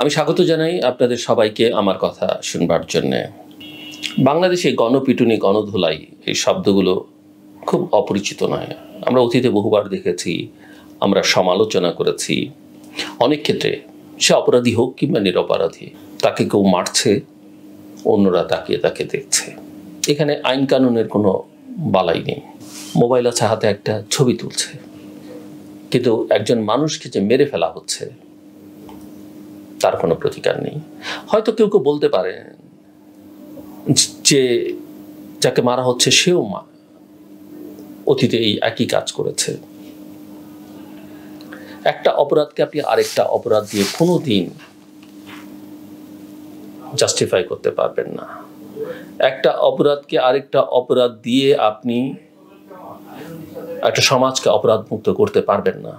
আমি স্বাগত জানাই আপনাদের সবাইকে আমার কথা শুনবার জন্যে। বাংলাদেশে গণপিটুনি, গণধোলাই এই শব্দগুলো খুব অপরিচিত নয়। আমরা অতীতে বহুবার দেখেছি, আমরা সমালোচনা করেছি। অনেক ক্ষেত্রে সে অপরাধী হোক কিংবা নিরপরাধী, তাকে কেউ মারছে, অন্যরা তাকিয়ে তাকে দেখছে। এখানে আইন কানুনের কোনো বালাই নেই। মোবাইল আছে হাতে, একটা ছবি তুলছে, কিন্তু একজন মানুষকে যে মেরে ফেলা হচ্ছে তার কোনো প্রতিকার নেই। হয়তো কেউ কেউ বলতে পারে যে যাকে মারা হচ্ছে সেও অতীতে এই একই কাজ করেছে। একটা অপরাধকে আপনি আরেকটা অপরাধ দিয়ে কোনোদিন জাস্টিফাই করতে পারবেন না। একটা অপরাধকে আরেকটা অপরাধ দিয়ে আপনি একটা সমাজকে অপরাধ মুক্ত করতে পারবেন না।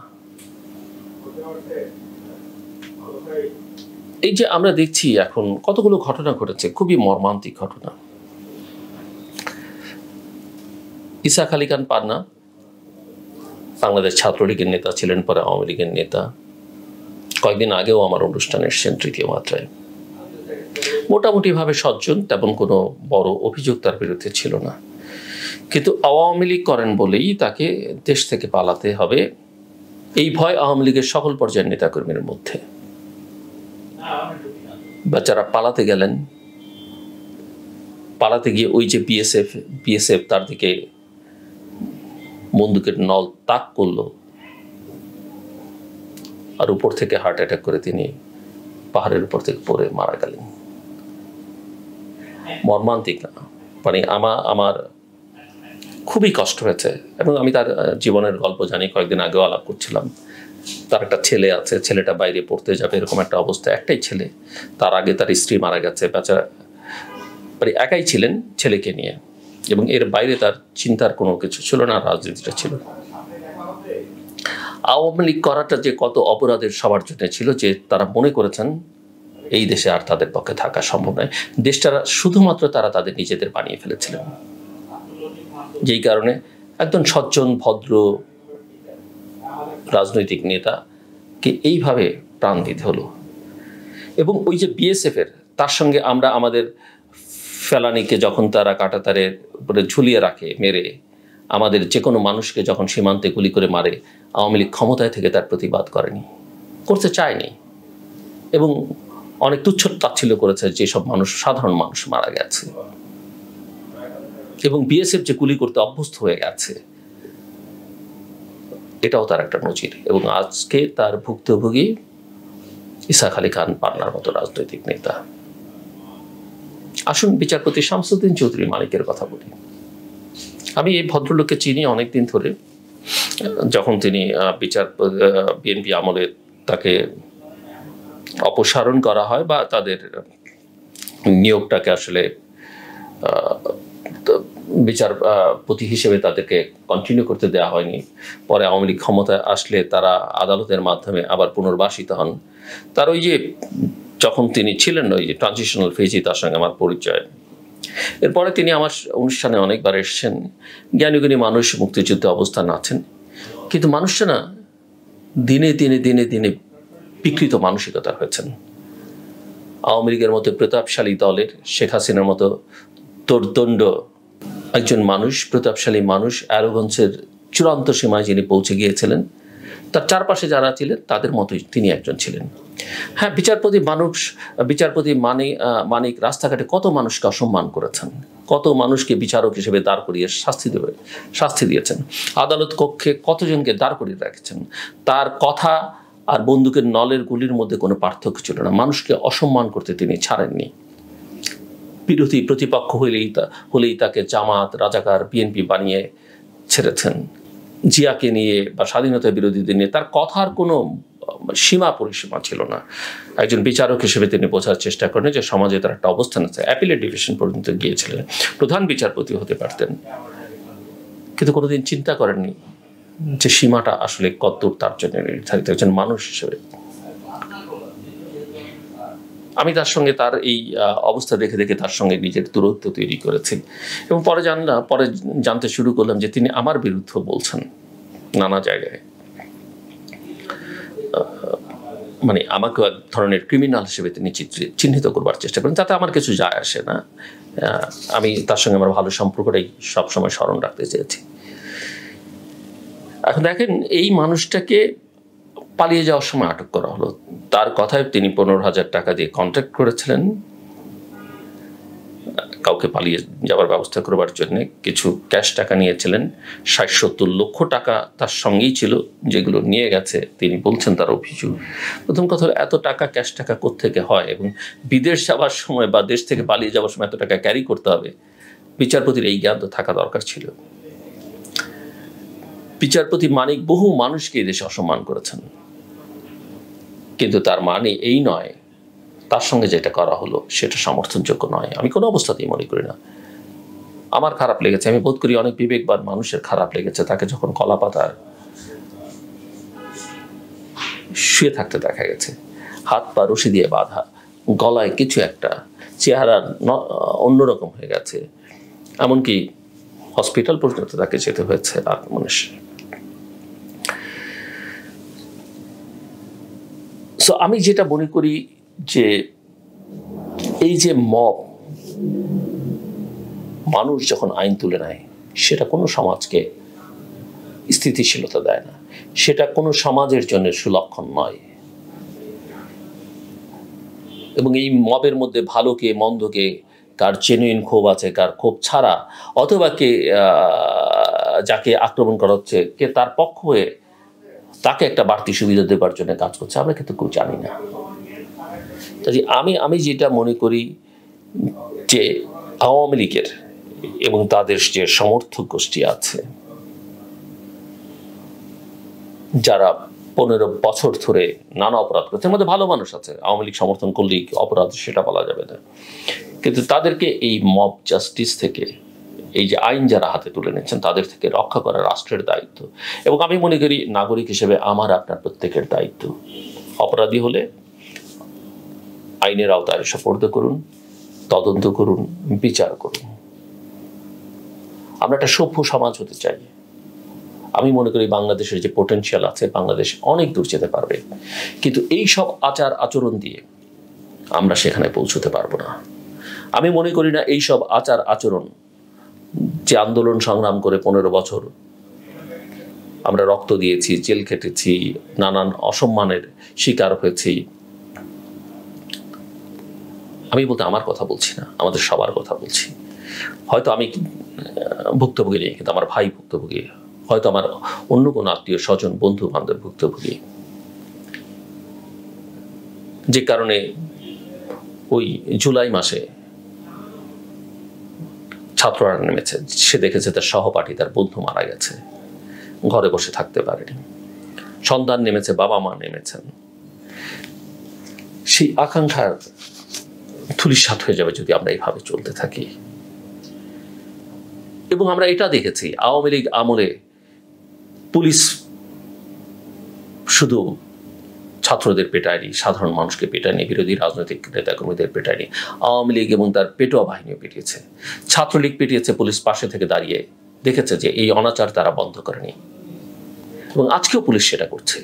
এই যে আমরা দেখছি এখন কতগুলো ঘটনা ঘটেছে, খুবই মর্মান্তিক ঘটনা। ইসাক আলী খান পান্না বাংলাদেশ ছাত্রলীগের নেতা ছিলেন, পরে আওয়ামী লীগের নেতা। কয়েকদিন আগেও আমার অনুষ্ঠানে এসেছেন তৃতীয় মাত্রায়। মোটামুটি ভাবে সজ্জন, তেমন কোনো বড় অভিযোগ তার বিরুদ্ধে ছিল না, কিন্তু আওয়ামী লীগ করেন বলেই তাকে দেশ থেকে পালাতে হবে, এই ভয় আওয়ামী লীগের সকল পর্যায়ের নেতাকর্মীর মধ্যে। বাচ্চারা পালাতে গেলেন, পালাতে গিয়ে ওই যে বিএসএফ তার দিকে বন্দুকের নল তাক করলো, আর উপর থেকে হার্ট অ্যাটাক করে তিনি পাহাড়ের উপর থেকে পড়ে মারা গেলেন। মর্মান্তিক না? মানে আমার খুবই কষ্ট হয়েছে, এবং আমি তার জীবনের গল্প জানি। কয়েকদিন আগেও আলাপ করছিলাম। তার একটা ছেলে আছে, ছেলেটা বাইরে পড়তে যাবে, এরকম একটা অবস্থা। একটাই ছেলে, তার আগে তার স্ত্রী মারা গেছে, বেচারা মানে একাই ছিলেন ছেলেকে নিয়ে, এবং এর বাইরে তার চিন্তার কোনো কিছু ছিল না, রাজনীতিটা ছিল। আওয়ামী লীগ করাটা যে কত অপরাধের সবার জন্য ছিল, যে তারা মনে করেছেন এই দেশে আর তাদের পক্ষে থাকা সম্ভব নয়। দেশটা শুধুমাত্র তারা তাদের নিজেদের বানিয়ে ফেলেছিলেন, যেই কারণে একজন সজ্জন ভদ্র রাজনৈতিক নেতাকে এইভাবে প্রাণ দিতে হলো। এবং ওই যে বিএসএফের, তার সঙ্গে আমরা আমাদের ফেলানিকে যখন তারা কাঁটাতারের উপরে ঝুলিয়ে রাখে মেরে, আমাদের যে কোনো মানুষকে যখন সীমান্তে গুলি করে মারে, আওয়ামী লীগ ক্ষমতায় থেকে তার প্রতিবাদ করেনি, করতে চায়নি, এবং অনেক তুচ্ছ তাচ্ছিল্য করেছে যেসব মানুষ, সাধারণ মানুষ মারা গেছে। এবং বিএসএফ যে গুলি করতে অভ্যস্ত হয়ে গেছে, এটাও তার একটা নজির। এবং আজকে তার ভুক্তভোগী ইসাক আলী খান পান্নার মতো রাজনৈতিক নেতা। আসুন বিচারপতি শামসুদ্দিন চৌধুরী মানিকের কথা বলি। আমি এই ভদ্রলোককে চিনি অনেকদিন ধরে। যখন তিনি বিএনপি আমলে তাকে অপসারণ করা হয়, বা তাদের নিয়োগটাকে আসলে বিচারপতি হিসেবে তাদেরকে কন্টিনিউ করতে দেওয়া হয়নি, পরে আওয়ামী লীগ ক্ষমতায় আসলে তারা আদালতের মাধ্যমে আবার পুনর্বাসিত হন। তার ওই যে যখন তিনি ছিলেন ওই যে ট্রানজিশনাল ফেজে, তার সঙ্গে আমার পরিচয়। এরপরে তিনি আমার অনুষ্ঠানে অনেকবার এসেছেন। জ্ঞানীগুণী মানুষ, মুক্তিযুদ্ধে অবস্থান আছেন, কিন্তু মানুষটা না দিনে দিনে দিনে দিনে বিকৃত মানসিকতার হয়েছেন। আওয়ামী লীগের মতো প্রতাপশালী দলের, শেখ হাসিনার মতো তোরদণ্ড একজন মানুষ, প্রতাপশালী মানুষ, অ্যারোগেন্সের চূড়ান্ত সীমায় যিনি পৌঁছে গিয়েছিলেন, তার চারপাশে যারা ছিলেন তাদের মতোই তিনি একজন ছিলেন। হ্যাঁ, বিচারপতি মানিক রাস্তাঘাটে কত মানুষকে অসম্মান করেছেন, কত মানুষকে বিচারক হিসেবে দাঁড় করিয়ে শাস্তি দিয়েছেন, আদালত কক্ষে কতজনকে দাঁড় করিয়ে রেখেছেন। তার কথা আর বন্দুকের নলের গুলির মধ্যে কোনো পার্থক্য ছিল না। মানুষকে অসম্মান করতে তিনি ছাড়েননি। বিরোধী প্রতিপক্ষ হলেই তাকে জামাত, রাজাকার, বিএনপি বানিয়ে ছেড়েছেন। জিয়াকে নিয়ে বা স্বাধীনতা বিরোধীদের নিয়ে তার কথার কোনো সীমা পরিসীমা ছিল না। একজন বিচারক হিসেবে তিনি বোঝার চেষ্টা করেন যে সমাজে তার একটা অবস্থান আছে। অ্যাপিলেট ডিভিশন পর্যন্ত গিয়েছিলেন, প্রধান বিচারপতি হতে পারতেন, কিন্তু কোনোদিন চিন্তা করেননি যে সীমাটা আসলে কতদূর তার জন্য নির্ধারিত। একজন মানুষ হিসেবে আমি তার সঙ্গে তার এই অবস্থা দেখে দেখে তার সঙ্গে নিজের দূরত্ব তৈরি করেছি, এবং পরে জানতে শুরু করলাম যে তিনি আমার বিরুদ্ধে বলছেন নানা জায়গায়। মানে আমাকেও এক ধরনের ক্রিমিনাল হিসেবে তিনি চিহ্নিত করবার চেষ্টা করেন, তাতে আমার কিছু যায় আসে না। আমি তার সঙ্গে আমার ভালো সম্পর্কটাই সবসময় স্মরণ রাখতে চেয়েছি। এখন দেখেন, এই মানুষটাকে পালিয়ে যাওয়ার সময় আটক করা হলো। তার কথায় তিনি 15,000 টাকা দিয়ে কন্ট্যাক্ট করেছিলেন কাউকে পালিয়ে যাওয়ার ব্যবস্থা করবার জন্য। কিছু ক্যাশ টাকা নিয়েছিলেন, 60-70 লক্ষ টাকা তার সঙ্গেই ছিল, যেগুলো নিয়ে গেছে তিনি বলছেন তার অভিযোগ। প্রথম কথা, এত টাকা ক্যাশ টাকা কোত্থেকে হয়, এবং বিদেশ যাওয়ার সময় বা দেশ থেকে পালিয়ে যাওয়ার সময় এত টাকা ক্যারি করতে হবে, বিচারপতির এই জ্ঞান তো থাকা দরকার ছিল। বিচারপতি মানিক বহু মানুষকে এই দেশে অসম্মান করেছেন, কিন্তু তার মানে এই নয় তার সঙ্গে যেটা করা হলো সেটা সমর্থনযোগ্য নয়। আমি কোনো অবস্থাতেই মনে করি না। আমার খারাপ লেগেছে, আমি বোধ করি অনেক বিবেকবান মানুষের খারাপ লেগেছে তাকে যখন কলাপাতার শুয়ে থাকতে দেখা গেছে, হাত পা রশি দিয়ে বাঁধা, গলায় কিছু একটা, চেহারা অন্যরকম হয়ে গেছে, এমনকি হসপিটাল পর্যন্ত তাকে যেতে হয়েছে। আর মানুষ আমি যেটা মনে করি যে এই যে মব, মানুষ যখন আইন তুলে নেয়, সেটা কোনো সমাজকে স্থিতিশীলতা দেয় না, সেটা কোনো সমাজের জন্য সুলক্ষণ নয়। এবং এই মবের মধ্যে ভালো কে মন্দ কে, কার জেনুইন ক্ষোভ আছে, কার ক্ষোভ ছাড়া, অথবা কে যাকে আক্রমণ করা হচ্ছে কে তার পক্ষ হয়ে তাকে একটা বাড়তি সুবিধা দেবার জন্য কাজ করছে, আমরা কিন্তু কেউ জানি না। কাজে আমি যেটা মনে করি যে আওয়ামী লীগের এবং তাদের যে সমর্থক গোষ্ঠী আছে, যারা 15 বছর ধরে নানা অপরাধ করছে, এর মধ্যে ভালো মানুষ আছে, আওয়ামী লীগ সমর্থন করলেই অপরাধ সেটা বলা যাবে না, কিন্তু তাদেরকে এই মব জাস্টিস থেকে, এই যে আইন যারা হাতে তুলে নিচ্ছেন, তাদের থেকে রক্ষা করা রাষ্ট্রের দায়িত্ব। এবং আমি মনে করি নাগরিক হিসেবে আমার আপনার প্রত্যেকের দায়িত্ব। অপরাধী হলে আইনের আওতায় সোপর্দ করুন, তদন্ত করুন, বিচার করুন। আমরা একটা সভ্য সমাজ হতে চাই। আমি মনে করি বাংলাদেশের যে পোটেনশিয়াল আছে, বাংলাদেশ অনেক দূর যেতে পারবে, কিন্তু এই সব আচার আচরণ দিয়ে আমরা সেখানে পৌঁছতে পারবো না। আমি মনে করি না এই সব আচার আচরণ, যে আন্দোলন সংগ্রাম করে 15 বছর আমরা রক্ত দিয়েছি, জেল খেটেছি, নানান অসম্মানের শিকার হয়েছি, আমি বলতে আমার কথা বলছি না, আমাদের সবার কথা বলছি। হয়তো আমি ভুক্তভোগী নেই, কিন্তু আমার ভাই ভুক্তভোগী, হয়তো আমার অন্য কোনো আত্মীয় স্বজন বন্ধু বান্ধব ভুক্তভোগী, যে কারণে ওই জুলাই মাসে ছাত্ররা নেমেছে, সে দেখেছে তার সহপাঠী, তার বন্ধু মারা গেছে, ঘরে বসে থাকতে পারেনি, সন্তান নেমেছে, বাবা মা নেমেছেন, সেই আকাঙ্ক্ষার ধূলিসাৎ হয়ে যাবে যদি আমরা এইভাবে চলতে থাকি। এবং আমরা এটা দেখেছি, আওয়ামী লীগ আমলে পুলিশ শুধু ছাত্রদের পেটায়নি, সাধারণ মানুষকে পেটায়নি, বিরোধী রাজনৈতিক নেতাকর্মীদের পেটায়নি, আওয়ামী লীগ এবং তার পেটোয়া বাহিনীও পেটিয়েছে, ছাত্রলীগ পেটিয়েছে। পুলিশ পাশে থেকে দাঁড়িয়ে দেখেছে যে এই অনাচার তারা বন্ধ করেনি, এবং আজকেও পুলিশ সেটা করছে।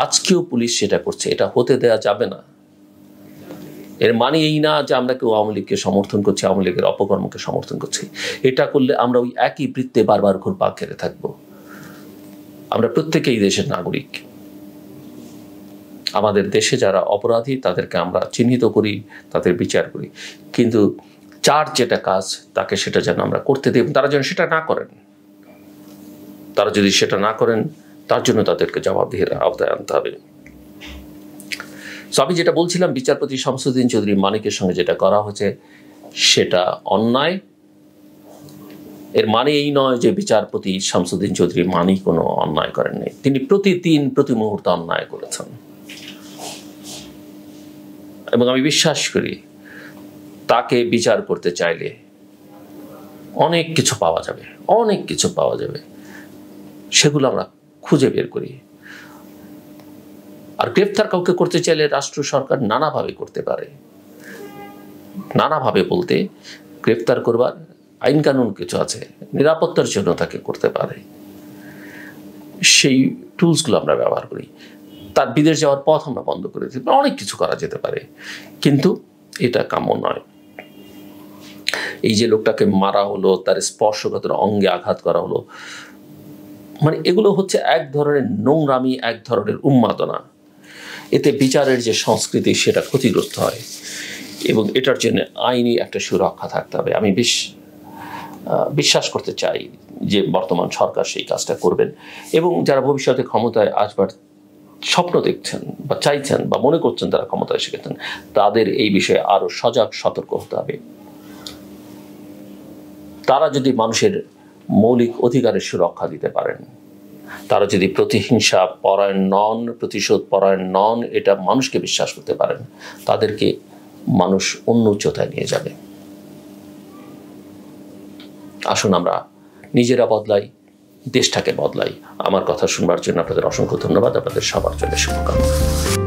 আজকেও পুলিশ সেটা করছে, এটা হতে দেয়া যাবে না। এর মানে এই না যে আমরা কেউ আওয়ামী লীগকে সমর্থন করছি, আওয়ামী লীগের অপকর্মকে সমর্থন করছি। এটা করলে আমরা ওই একই বৃত্তে বারবার ঘুরপাক খেতে থাকবো। আমরা প্রত্যেকেই দেশের নাগরিক। আমাদের দেশে যারা অপরাধী তাদেরকে আমরা চিহ্নিত করি, তাদের বিচার করি, কিন্তু যার যেটা কাজ তাকে সেটা যেন আমরা করতে দিই, তারা যেন সেটা না করেন। তারা যদি সেটা না করেন, তার জন্য তাদেরকে জবাবদিহির আওতায় আনতে হবে। আমি যেটা বলছিলাম, বিচারপতি শামসুদ্দিন চৌধুরী মানিকের সঙ্গে যেটা করা হয়েছে সেটা অন্যায়। এর মানে এই নয় যে বিচারপতি শামসুদ্দিন চৌধুরী মানিক কোনো অন্যায় করেননি, তিনি প্রতি মুহূর্তে অন্যায় করেছেন। এবং আমি বিশ্বাস করি তাকে বিচার করতে চাইলে অনেক কিছু পাওয়া যাবে, অনেক কিছু পাওয়া যাবে, সেগুলো আমরা খুঁজে বের করি। আর গ্রেফতার কাউকে করতে চাইলে রাষ্ট্র সরকার নানাভাবে করতে পারে। নানাভাবে বলতে গ্রেফতার করবার আইন কানুন কিছু আছে, নিরাপত্তার জন্য তাকে করতে পারে। সেই টুলসগুলো আমরা ব্যবহার করি। তার বিদেশ যাওয়ার পথ আমরা বন্ধ করে দিই, অনেক কিছু করা যেতে পারে, কিন্তু এটা কাম্য নয়। এই যে লোকটাকে মারা হলো, তার স্পর্শকাতর অঙ্গে আঘাত করা হলো, মানে এগুলো হচ্ছে এক ধরনের নোংরামি, এক ধরনের উন্মাদনা। এতে বিচারের যে সংস্কৃতি সেটা ক্ষতিগ্রস্ত হয়, এবং এটার জন্য আইনি একটা সুরক্ষা থাকতে হবে। আমি বিশ্বাস করতে চাই যে বর্তমান সরকার সেই কাজটা করবেন, এবং যারা ভবিষ্যতে ক্ষমতায় আসবার স্বপ্ন দেখছেন বা চাইছেন বা মনে করছেন তারা ক্ষমতায় এসে গেছেন, তাদের এই বিষয়ে আরো সজাগ সতর্ক হতে হবে। তারা যদি মানুষের মৌলিক অধিকারের সুরক্ষা দিতে পারেন, তারা যদি প্রতিহিংসা পরায়ণ নন, প্রতিশোধ পরায়ণ নন, এটা মানুষকে বিশ্বাস করতে পারেন, তাদেরকে মানুষ অন্য উচ্চতায় নিয়ে যাবে। আসুন আমরা নিজেরা বদলাই, দেশটাকে বদলাই। আমার কথা শুনবার জন্য আপনাদের অসংখ্য ধন্যবাদ। আপনাদের সবার জন্য শুভকামনা।